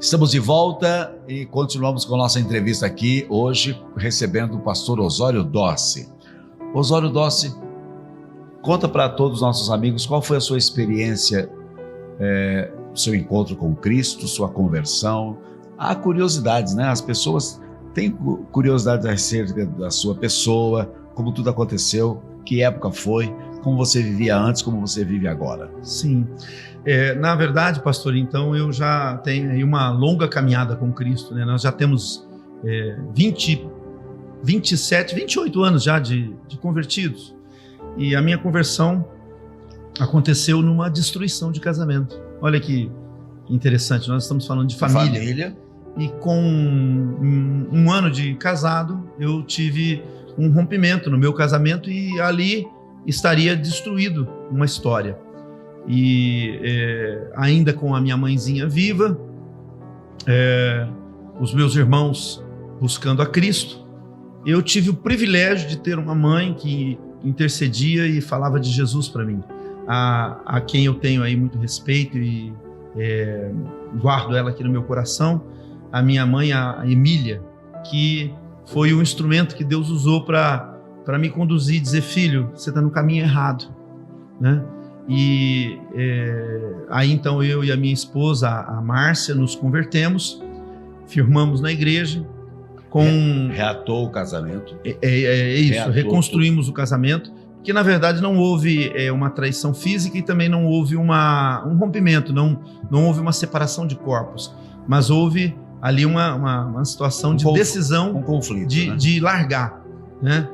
Estamos de volta e continuamos com a nossa entrevista aqui, hoje recebendo o pastor Osório Dossi. Osório Dossi, conta para todos os nossos amigos qual foi a sua experiência, seu encontro com Cristo, sua conversão. Há curiosidades, né? As pessoas têm curiosidades acerca da sua pessoa, como tudo aconteceu, que época foi, como você vivia antes, como você vive agora. Sim. Na verdade, pastor, então eu já tenho aí uma longa caminhada com Cristo, né? Nós já temos 27, 28 anos já de convertidos. E a minha conversão aconteceu numa destruição de casamento. Olha que interessante, nós estamos falando de família. E com um ano de casado, eu tive um rompimento no meu casamento e ali estaria destruído uma história. E ainda com a minha mãezinha viva, os meus irmãos buscando a Cristo, eu tive o privilégio de ter uma mãe que intercedia e falava de Jesus para mim, a quem eu tenho aí muito respeito e guardo ela aqui no meu coração, a minha mãe, a Emília, que foi o instrumento que Deus usou para me conduzir e dizer: filho, você está no caminho errado, né? E aí então eu e a minha esposa, a Márcia, nos convertemos, firmamos na igreja. Reatou o casamento. Isso, reconstruímos o casamento, porque na verdade não houve uma traição física e também não houve um rompimento, não houve uma separação de corpos, mas houve ali uma situação de decisão, um conflito, de largar, né?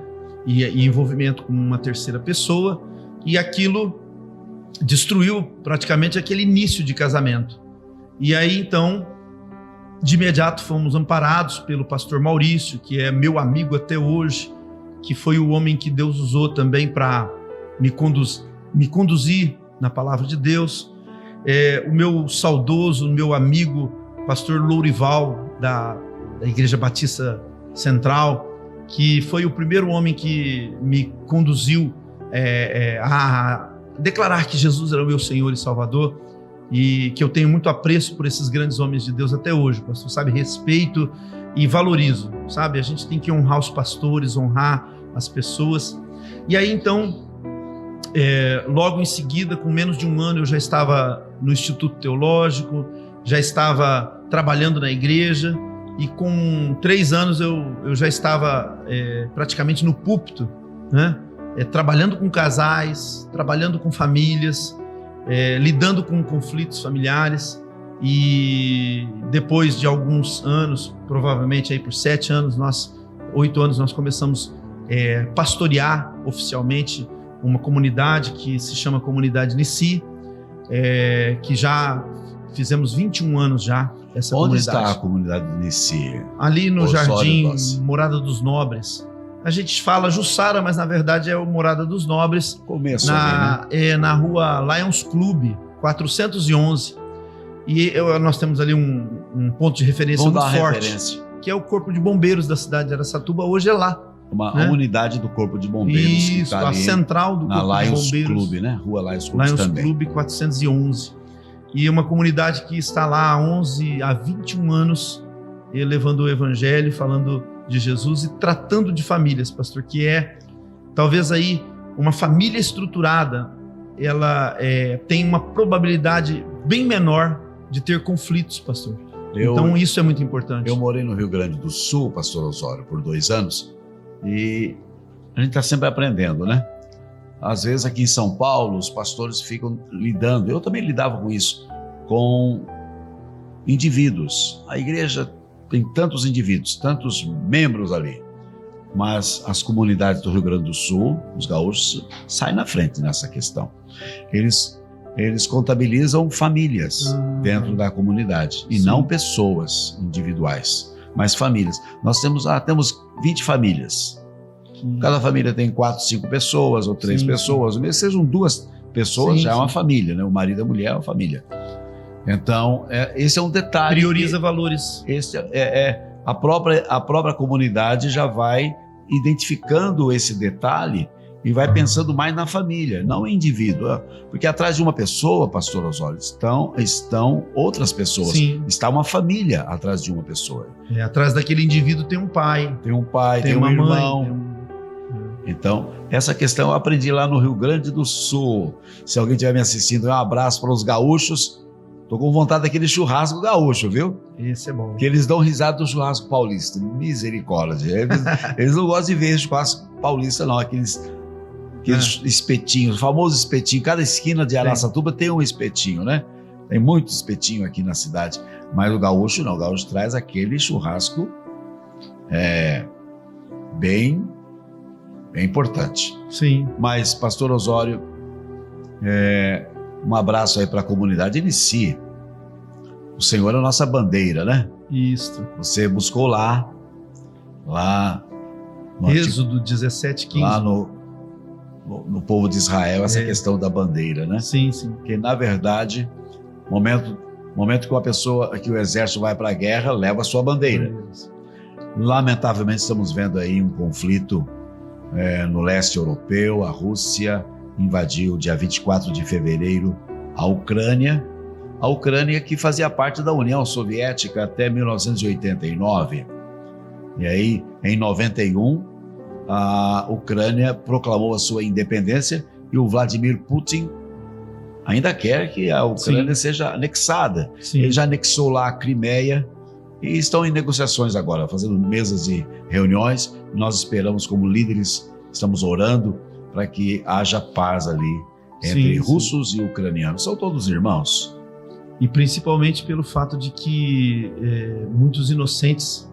E envolvimento com uma terceira pessoa, e aquilo destruiu praticamente aquele início de casamento. E aí então, de imediato fomos amparados pelo pastor Maurício, que é meu amigo até hoje, que foi o homem que Deus usou também para me conduzir na palavra de Deus. O meu saudoso, meu amigo, pastor Lourival, da Igreja Batista Central, que foi o primeiro homem que me conduziu a declarar que Jesus era o meu Senhor e Salvador, e que eu tenho muito apreço por esses grandes homens de Deus até hoje, pastor, sabe? Respeito e valorizo, sabe? A gente tem que honrar os pastores, honrar as pessoas. E aí então, logo em seguida, com menos de um ano, eu já estava no Instituto Teológico, já estava trabalhando na igreja, e com 3 anos eu já estava praticamente no púlpito, né? Trabalhando com casais, trabalhando com famílias, lidando com conflitos familiares. E depois de alguns anos, provavelmente aí por 7 anos, 8 anos, nós começamos a pastorear oficialmente uma comunidade que se chama Comunidade Nissi, que já fizemos 21 anos já essa Onde comunidade. Onde está a Comunidade Nissi? Ali no Jardim Morada dos Nobres. A gente fala Jussara, mas na verdade é o Morada dos Nobres. Começo ali, né? Na rua Lions Club, 411. E nós temos ali um ponto de referência muito forte, que é o Corpo de Bombeiros da cidade de Araçatuba. Hoje é lá. Uma unidade do Corpo de Bombeiros. Isso, que tá a ali central do Corpo de Bombeiros. Na Lions Club, né? Rua Lions Club Lions também. Club 411. E é uma comunidade que está lá há 21 anos, levando o evangelho, falando de Jesus e tratando de famílias, pastor, que talvez aí uma família estruturada, ela tem uma probabilidade bem menor de ter conflitos, pastor. Então isso é muito importante. Eu morei no Rio Grande do Sul, pastor Osório, por 2 anos, e a gente está sempre aprendendo, né? Às vezes aqui em São Paulo, os pastores ficam lidando, eu também lidava com isso, com indivíduos. A igreja tem tantos indivíduos, tantos membros ali, mas as comunidades do Rio Grande do Sul, os gaúchos, saem na frente nessa questão. Eles contabilizam famílias dentro da comunidade, e não pessoas individuais, mas famílias. Nós temos 20 famílias. Cada família tem 4, 5 pessoas ou 3 pessoas, mesmo que sejam 2 pessoas, já é uma família, né? O marido e a mulher é uma família. Então, esse é um detalhe. Prioriza valores. Esse a própria comunidade já vai identificando esse detalhe e vai pensando mais na família, não em indivíduo. Porque atrás de uma pessoa, pastor Osório, estão outras pessoas. Sim. Está uma família atrás de uma pessoa. Atrás daquele indivíduo tem um pai. Tem um pai, tem uma um irmão. mãe. Então, essa questão eu aprendi lá no Rio Grande do Sul. Se alguém estiver me assistindo, um abraço para os gaúchos. Tô com vontade daquele churrasco gaúcho, viu? Esse é bom. Que eles dão risada do churrasco paulista. Misericórdia. Eles não gostam de ver churrasco paulista, não. Aqueles espetinhos, o famoso espetinho. Cada esquina de Araçatuba tem um espetinho, né? Tem muito espetinho aqui na cidade. Mas o gaúcho não. O gaúcho traz aquele churrasco bem importante. Sim. Mas, pastor Osório, um abraço aí para a comunidade. Inicie. O Senhor é a nossa bandeira, né? Isso. Você buscou lá no Êxodo 17:15. Lá no povo de Israel, essa questão da bandeira, né? Sim, sim. Porque, na verdade, momento que o exército vai para a guerra, leva a sua bandeira. Lamentavelmente, estamos vendo aí um conflito no leste europeu. A Rússia invadiu, dia 24 de fevereiro, a Ucrânia. A Ucrânia, que fazia parte da União Soviética até 1989. E aí, em 91, a Ucrânia proclamou a sua independência e o Vladimir Putin ainda quer que a Ucrânia seja anexada. Sim. Ele já anexou lá a Crimeia e estão em negociações agora, fazendo mesas de reuniões. Nós esperamos, como líderes, estamos orando para que haja paz ali entre russos e ucranianos. São todos irmãos. E principalmente pelo fato de que muitos inocentes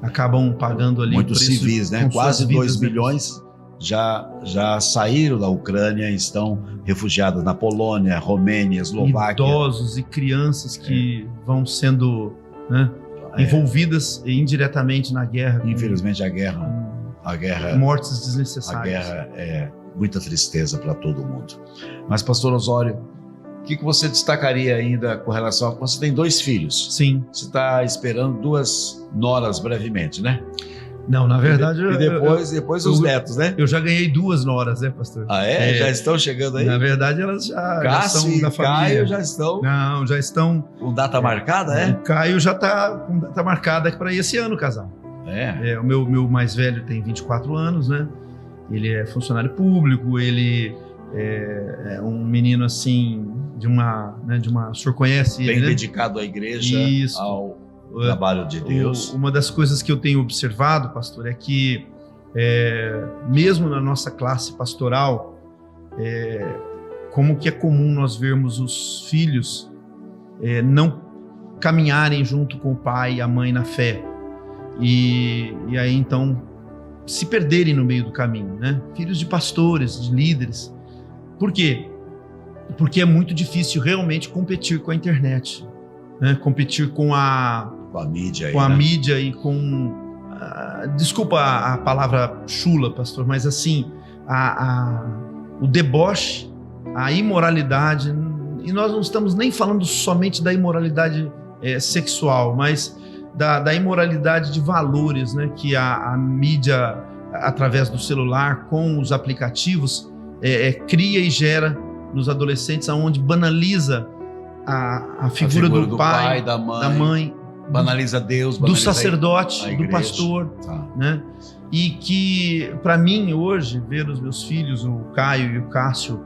acabam pagando ali muitos o preço civis, né? Quase 2 milhões já saíram da Ucrânia e estão refugiados na Polônia, Romênia, Eslováquia. Idosos e crianças que vão sendo envolvidas indiretamente na guerra. Infelizmente a guerra, mortes desnecessárias. A guerra é muita tristeza para todo mundo. Mas, pastor Osório, o que você destacaria ainda com relação a... Você tem 2 filhos. Sim. Você está esperando 2 noras brevemente, né? Não, na verdade... E depois os netos, né? Eu já ganhei 2 noras, né, pastor? Ah, é? Já estão chegando aí? Na verdade, elas já Cássio são da e família. Caio já estão... Não, já estão... Com data marcada, é? O Caio já está com data marcada para esse ano, casal. O meu mais velho tem 24 anos, né? Ele é funcionário público, ele é um menino assim de uma, o senhor conhece bem ele, né? Dedicado à igreja, ao trabalho de Deus. Uma das coisas que eu tenho observado, pastor, é que mesmo na nossa classe pastoral, como que é comum nós vermos os filhos não caminharem junto com o pai e a mãe na fé. E aí então se perderem no meio do caminho, né? Filhos de pastores, de líderes. Por quê? Porque é muito difícil realmente competir com a internet, né? Competir com a mídia, mídia e com desculpa a palavra chula, pastor, mas assim o deboche, a imoralidade. E nós não estamos nem falando somente da imoralidade sexual, mas da imoralidade de valores, né, que a mídia, através do celular, com os aplicativos, cria e gera nos adolescentes, onde banaliza a figura do pai, da mãe, banaliza Deus, do sacerdote, do pastor. Né? E que, para mim, hoje, ver os meus filhos, o Caio e o Cássio,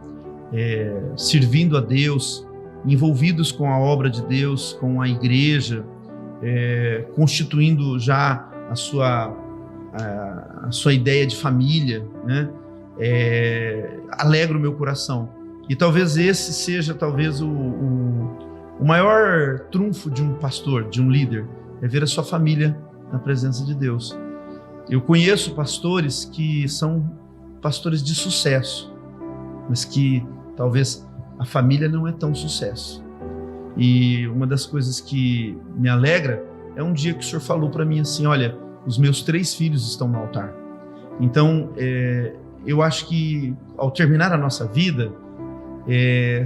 servindo a Deus, envolvidos com a obra de Deus, com a igreja, constituindo já a sua ideia de família, né? Alegra o meu coração. E talvez esse seja o maior trunfo de um pastor, de um líder, é ver a sua família na presença de Deus. Eu conheço pastores que são pastores de sucesso, mas que talvez a família não é tão sucesso. E uma das coisas que me alegra é um dia que o senhor falou para mim assim, olha, os meus 3 filhos estão no altar. Então, eu acho que ao terminar a nossa vida,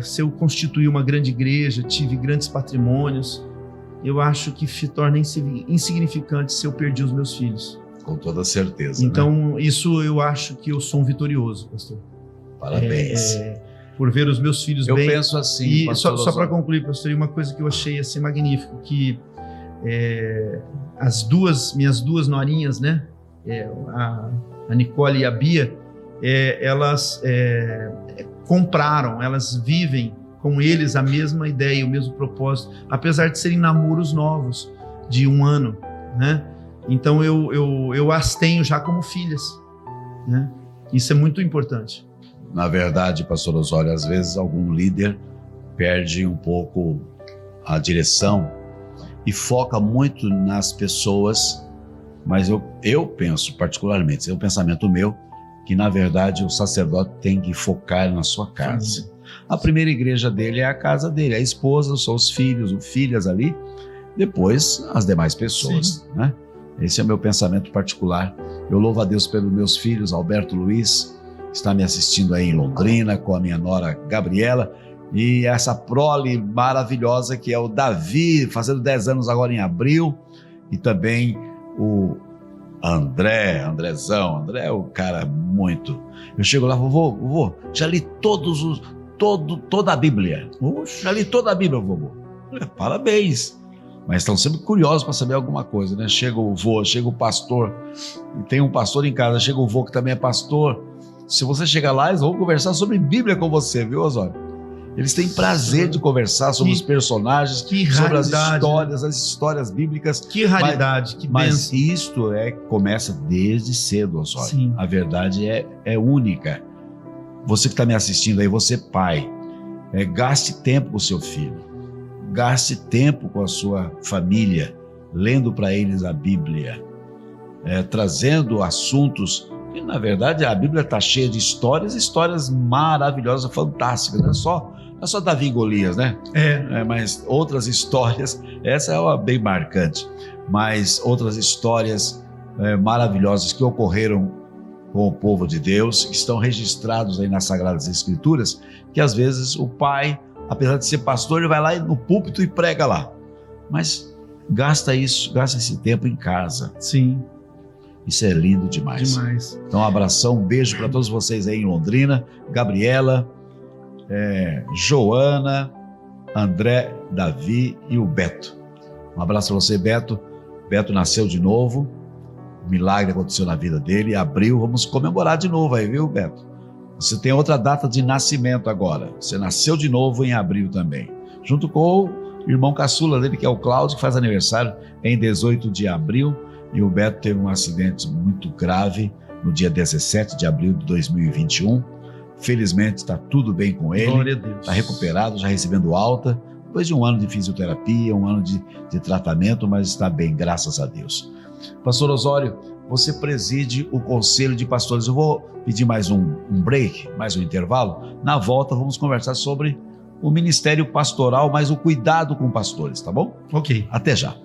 se eu constituir uma grande igreja, tive grandes patrimônios, eu acho que se torna insignificante se eu perdi os meus filhos. Com toda certeza. Então, isso eu acho que eu sou um vitorioso, pastor. Parabéns. Por ver os meus filhos eu bem. penso assim, E pastor só para concluir, pastor, uma coisa que eu achei assim magnífico, que minhas duas norinhas, né, a Nicole e a Bia, elas compraram, elas vivem com eles a mesma ideia, o mesmo propósito, apesar de serem namoros novos, de 1 ano, né? Então eu as tenho já como filhas, né? Isso é muito importante. Na verdade, pastor Osório, às vezes algum líder perde um pouco a direção e foca muito nas pessoas, mas eu penso particularmente, é um pensamento meu, que na verdade o sacerdote tem que focar na sua casa. Sim. A primeira igreja dele é a casa dele, a esposa, são os filhos, ou filhas ali, depois as demais pessoas, né? Esse é o meu pensamento particular. Eu louvo a Deus pelos meus filhos, Alberto Luiz, que está me assistindo aí em Londrina, com a minha nora Gabriela, e essa prole maravilhosa que é o Davi, fazendo 10 anos agora em abril, e também o Andrezão. André é o cara muito... Eu chego lá, vovô, já li toda a Bíblia. Já li toda a Bíblia, vovô. Parabéns. Mas estão sempre curiosos para saber alguma coisa, né? Chega o vô, chega o pastor, e tem um pastor em casa, chega o vô que também é pastor. Se você chegar lá, eles vão conversar sobre Bíblia com você, viu, Osório? Eles têm prazer de conversar sobre os personagens, sobre as histórias, as histórias bíblicas. Que raridade, que bênção. Mas isto começa desde cedo, Osório. Sim. A verdade é única. Você que está me assistindo aí, você pai, gaste tempo com o seu filho. Gaste tempo com a sua família, lendo para eles a Bíblia, trazendo assuntos, e na verdade a Bíblia está cheia de histórias maravilhosas, fantásticas, não é só Davi e Golias, né? Mas outras histórias, essa é uma bem marcante, mas outras histórias maravilhosas que ocorreram com o povo de Deus, que estão registrados aí nas Sagradas Escrituras, que às vezes o pai, apesar de ser pastor, ele vai lá no púlpito e prega lá. Mas gasta esse tempo em casa. Sim. Isso é lindo demais. Então, um abração, um beijo para todos vocês aí em Londrina. Gabriela, Joana, André, Davi e o Beto. Um abraço para você, Beto. Beto nasceu de novo. Um milagre aconteceu na vida dele. Abril, vamos comemorar de novo aí, viu, Beto? Você tem outra data de nascimento agora. Você nasceu de novo em abril também. Junto com o irmão caçula dele, que é o Cláudio, que faz aniversário em 18 de abril. E o Beto teve um acidente muito grave no dia 17 de abril de 2021. Felizmente está tudo bem com ele. Glória a Deus. Está recuperado, já recebendo alta. Depois de 1 ano de fisioterapia, 1 ano de tratamento, mas está bem, graças a Deus. Pastor Osório, você preside o Conselho de Pastores. Eu vou pedir mais um break, mais um intervalo. Na volta vamos conversar sobre o ministério pastoral, mas o cuidado com pastores, tá bom? Ok. Até já.